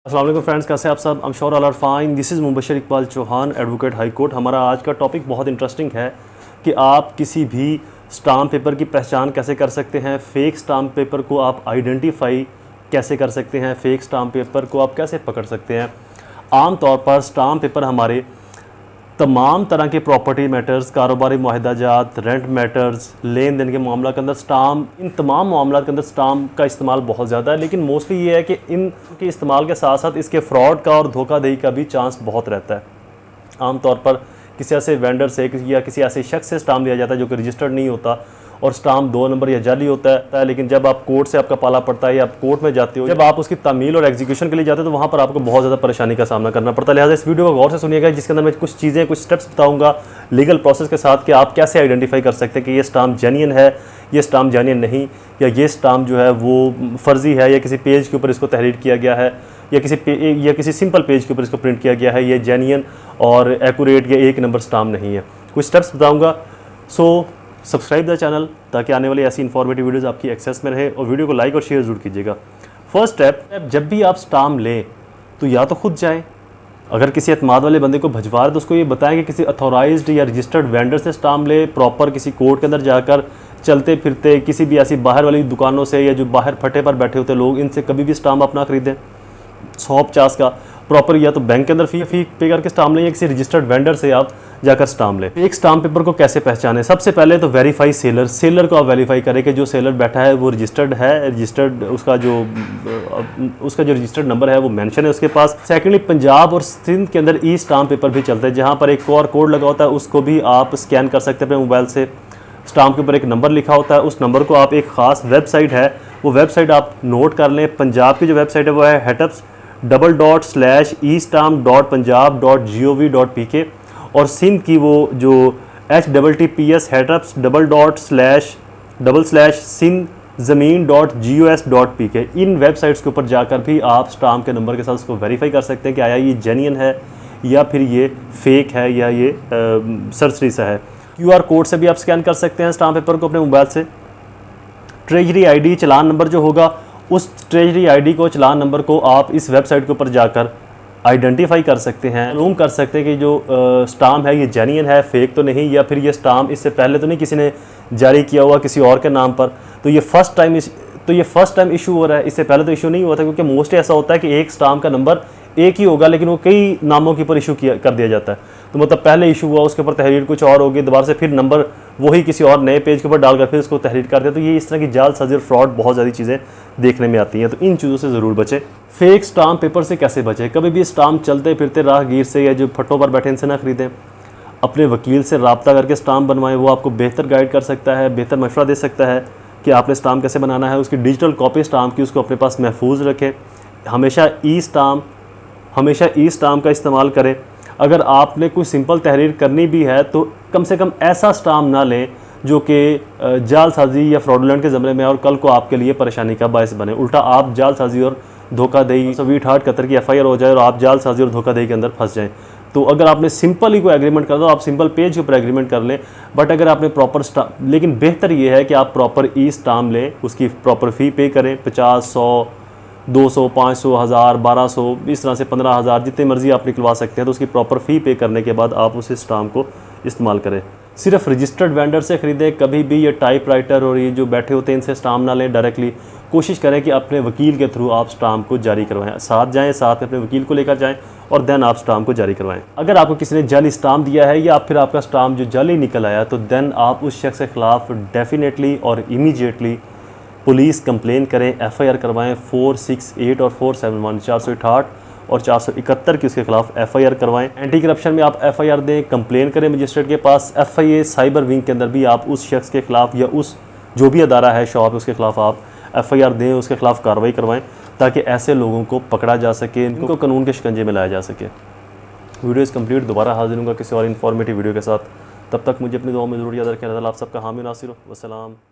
अस्सलाम वालेकुम फ्रेंड्स, कैसे आप सब? I'm sure all are fine. This is Mubashar Iqbal Chauhan, advocate high court. हमारा आज का टॉपिक बहुत इंटरेस्टिंग है कि आप किसी भी स्टाम्प पेपर की पहचान कैसे कर सकते हैं, फ़ेक स्टाम्प पेपर को आप आइडेंटिफाई कैसे कर सकते हैं, फ़ेक स्टाम्प पेपर को आप कैसे पकड़ सकते हैं। आम तौर पर स्टाम्प पेपर हमारे तमाम तरह के प्रॉपर्टी मैटर्स, कारोबारी मुआहदाजात, रेंट मैटर्स, लेन देन के मामला के अंदर इन तमाम मामला के अंदर स्टाम्प का इस्तेमाल बहुत ज़्यादा है। लेकिन मोस्टली ये है कि इनके इस्तेमाल के साथ साथ इसके फ्रॉड का और धोखाधड़ी का भी चांस बहुत रहता है। आम तौर पर किसी ऐसे वेंडर से या किसी ऐसे शख्स से स्टाम्प दिया जाता है जो कि रजिस्टर्ड नहीं होता और स्टाम्प 2 नंबर या जाली होता है। लेकिन जब आप कोर्ट से आपका पाला पड़ता है या आप कोर्ट में जाते हो, जब आप उसकी तामील और एग्जीक्यूशन के लिए जाते हो तो वहाँ पर आपको बहुत ज़्यादा परेशानी का सामना करना पड़ता है। लिहाजा इस वीडियो को गौर से सुनिएगा, जिसके अंदर मैं कुछ चीज़ें, कुछ स्टेप्स बताऊँगा लीगल प्रोसेस के साथ कि आप कैसे आइडेंटिफाई कर सकते हैं कि ये स्टाम्प जेन्युइन है, ये स्टाम्प जेन्युइन नहीं, या ये स्टाम्प जो है वो फर्जी है, या किसी पेज के ऊपर इसको तहरीर किया गया है, या किसी सिंपल पेज के ऊपर इसको प्रिंट किया गया है, ये जेन्युइन और एक्यूरेट या 1 नंबर स्टाम्प नहीं है। कुछ स्टेप्स बताऊँगा। सो सब्सक्राइब द चैनल ताकि आने वाली ऐसी इन्फॉर्मेटिव वीडियोस आपकी एक्सेस में रहे, और वीडियो को लाइक और शेयर जरूर कीजिएगा। फर्स्ट स्टेप, जब भी आप स्टाम्प लें तो या तो खुद जाएं, अगर किसी एतमाद वाले बंदे को भिजवा रहे तो उसको ये बताएं कि किसी अथॉराइज्ड या रजिस्टर्ड वेंडर से स्टाम्प ले, प्रॉपर किसी कोर्ट के अंदर जाकर चलते फिरते किसी भी ऐसी बाहर वाली दुकानों से या जो बाहर फटे पर बैठे होते लोग, इनसे कभी भी स्टाम्प अपना खरीदें 150 का प्रॉपर, या तो बैंक के अंदर फी पे करके स्टाम्प लें या किसी रजिस्टर्ड वेंडर से आप जाकर स्टाम्प लें। एक स्टाम्प पेपर को कैसे पहचानें? सबसे पहले तो वेरीफाई सेलर को आप वेरीफाई करें कि जो सेलर बैठा है वो रजिस्टर्ड है, उसका जो रजिस्टर्ड नंबर है वो मेंशन है उसके पास। सेकेंडली, पंजाब और सिंध के अंदर ई स्टाम्प पेपर भी चलते हैं, जहाँ पर एक QR कोड लगा होता है, उसको भी आप स्कैन कर सकते हैं अपने मोबाइल से। स्टाम्प के ऊपर एक नंबर लिखा होता है, उस नंबर को आप, एक ख़ास वेबसाइट है, वो वेबसाइट आप नोट कर लें। पंजाब की जो वेबसाइट है वो है https://eStamp.punjab.gov.pk, और सिंध की वो जो https://sindh-sin-zameen.gos.pk, इन वेबसाइट्स के ऊपर जाकर भी आप स्टाम्प के नंबर के साथ उसको वेरीफाई कर सकते हैं कि आया ये जेन्युइन है या फिर ये फेक है या ये सरसरी सा है। QR कोड से भी आप स्कैन कर सकते हैं स्टाम्प पेपर को अपने मोबाइल से। ट्रेजरी ID चालान नंबर जो होगा, उस ट्रेजरी ID को, चालान नंबर को आप इस वेबसाइट के ऊपर जाकर आइडेंटिफाई कर सकते हैं, मालूम कर सकते हैं कि जो स्टाम्प है ये जेन्युइन है, फेक तो नहीं, या फिर ये स्टाम्प इससे पहले तो नहीं किसी ने जारी किया हुआ किसी और के नाम पर, तो ये फर्स्ट टाइम इशू हो रहा है। इससे पहले तो इशू नहीं हुआ था, क्योंकि मोस्टली ऐसा होता है कि एक स्टाम्प का नंबर एक ही होगा लेकिन वो कई नामों के ऊपर इशू कर दिया जाता है। तो मतलब पहले इशू हुआ, उसके ऊपर तहरीर कुछ और होगी, दोबारा से फिर नंबर वही किसी और नए पेज के ऊपर डालकर फिर उसको तहरीर कर दिया। तो ये इस तरह की जालसाजी और फ्रॉड बहुत ज़्यादा चीज़ें देखने में आती हैं, तो इन चीज़ों से ज़रूर बचें। फेक स्टाम्प पेपर से कैसे बचें? कभी भी स्टाम्प चलते फिरते राहगीर से या जो फटों पर बैठे इनसे ना खरीदें। अपने वकील से रब्ता करके स्टाम्प बनवाएं, वो आपको बेहतर गाइड कर सकता है, बेहतर मशवरा दे सकता है कि आपने स्टाम्प कैसे बनाना है। उसकी डिजिटल कॉपी स्टाम्प की उसको अपने पास महफूज रखें। हमेशा ई स्टाम्प का इस्तेमाल करें। अगर आपने कोई सिंपल तहरीर करनी भी है तो कम से कम ऐसा स्टाम्प ना लें जो कि जालसाजी या फ्रॉडुलेंट के ज़मरे में और कल को आपके लिए परेशानी का बायस बने। उल्टा आप जालसाजी और धोखाधड़ी, स्वीट हार्ट कतर की FIR हो जाए और आप जालसाजी और धोखाधड़ी के अंदर फंस जाएं। तो अगर आपने सिंपल ही कोई एग्रीमेंट कर दो, आप सिंपल पेज के ऊपर एग्रीमेंट कर लें। बट अगर आपने प्रॉपर स्टाम्प, लेकिन बेहतर ये है कि आप प्रॉपर ई स्टाम्प लें, उसकी प्रॉपर फ़ी पे करें, 50, 100, 200, 500, 1000, 1200, इस तरह से 15,000, जितनी मर्जी आप निकलवा सकते हैं। तो उसकी प्रॉपर फ़ी पे करने के बाद आप उस स्टाम्प को इस्तेमाल करें। सिर्फ रजिस्टर्ड वेंडर से ख़रीदें, कभी भी ये टाइप राइटर और ये जो बैठे होते हैं इनसे स्टाम्प ना लें डायरेक्टली। कोशिश करें कि अपने वकील के थ्रू आप स्टाम्प को जारी करवाएं, साथ में अपने वकील को लेकर जाएं और देन आप स्टाम्प को जारी करवाएं। अगर आपको किसी ने जाली स्टाम्प दिया है या फिर आपका स्टाम्प जो जाली निकल आया, तो देन आप उस शख्स के ख़िलाफ़ डेफिनेटली और इमीडिएटली पुलिस कंप्लेन करें, FIR करवाएं। 468 और 471, 468 और 471 की उसके खिलाफ FIR करवाएं। एंटी करप्शन में आप FIR दें, कंप्लेन करें मजिस्ट्रेट के पास। FIA साइबर विंग के अंदर भी आप उस शख्स के खिलाफ या उस जो भी अदारा है, शॉप, उसके खिलाफ आप FIR दें, उसके खिलाफ कार्रवाई करवाएं, ताकि ऐसे लोगों को पकड़ा जा सके, इनको कानून के शिकंजे में लाया जा सके। Video is complete. दोबारा हाजिर होंगे किसी और इन्फॉर्मेटिव वीडियो के साथ। तब तक मुझे अपनी दुआ में ज़रूर याद रखें। अल्लाह आप सबका हामी नासिर हो। वस्सलाम।